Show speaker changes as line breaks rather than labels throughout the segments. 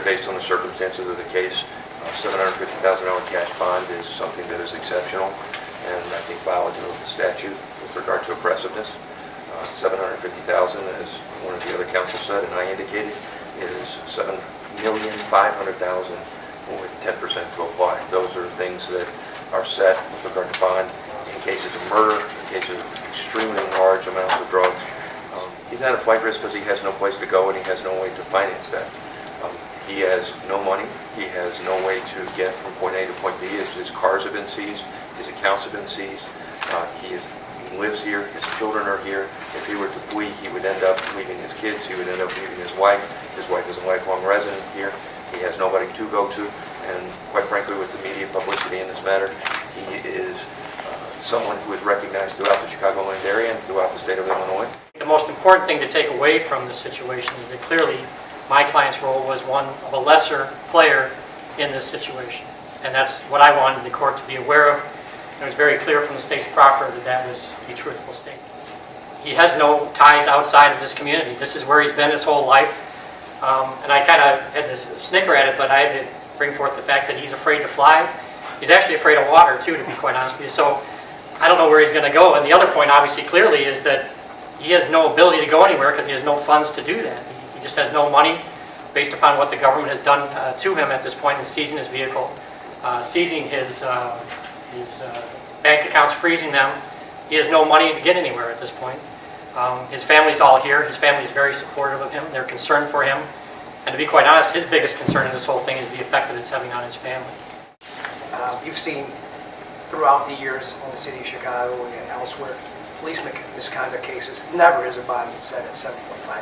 based on the circumstances of the case, $750,000 cash bond is something that is exceptional and I think violative of the statute with regard to oppressiveness. $750,000, as one of the other counsel said and I indicated, is $7,500,000 with 10% to apply. Those are things that are set with regard to bond in cases of murder, in cases of extremely large amounts of drugs. He's not a flight risk because he has no place to go and he has no way to finance that. He has no money. He has no way to get from point A to point B. His cars have been seized. His accounts have been seized. He lives here. His children are here. If he were to flee, he would end up leaving his kids. He would end up leaving his wife. His wife is a lifelong resident here. He has nobody to go to. And quite frankly, with the media publicity in this matter, he is someone who is recognized throughout the Chicagoland area and throughout the state of Illinois.
The most important thing to take away from this situation is that clearly my client's role was one of a lesser player in this situation. And that's what I wanted the court to be aware of. And it was very clear from the state's proffer that that was a truthful statement. He has no ties outside of this community. This is where he's been his whole life. And I kind of had to snicker at it, but I had to bring forth the fact that he's afraid to fly. He's actually afraid of water, too, to be quite honest with you. So I don't know where he's going to go. And the other point, obviously, clearly, is that he has no ability to go anywhere because he has no funds to do that. He just has no money based upon what the government has done to him at this point in seizing his vehicle, seizing his bank accounts, freezing them. He has no money to get anywhere at this point. His family's all here. His family is very supportive of him. They're concerned for him. And to be quite honest, his biggest concern in this whole thing is the effect that it's having on his family.
You've seen throughout the years in the city of Chicago and elsewhere, policeman misconduct cases, never is a bond set at $7.5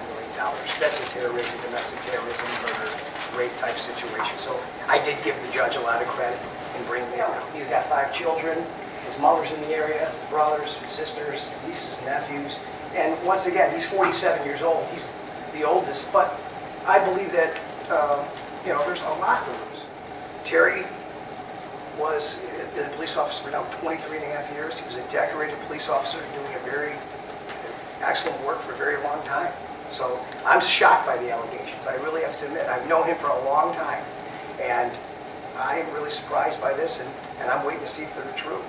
million. That's a terrorism, domestic terrorism, murder, rape type situation. So I did give the judge a lot of credit in bringing it up. He's got 5 children, his mother's in the area, brothers, sisters, nieces, nephews. And once again, he's 47 years old. He's the oldest, but I believe that, there's a lot to lose. Terry was been a police officer for now 23 and a half years. He was a decorated police officer doing a very excellent work for a very long time. So I'm shocked by the allegations. I really have to admit. I've known him for a long time. And I am really surprised by this, and I'm waiting to see if they're true.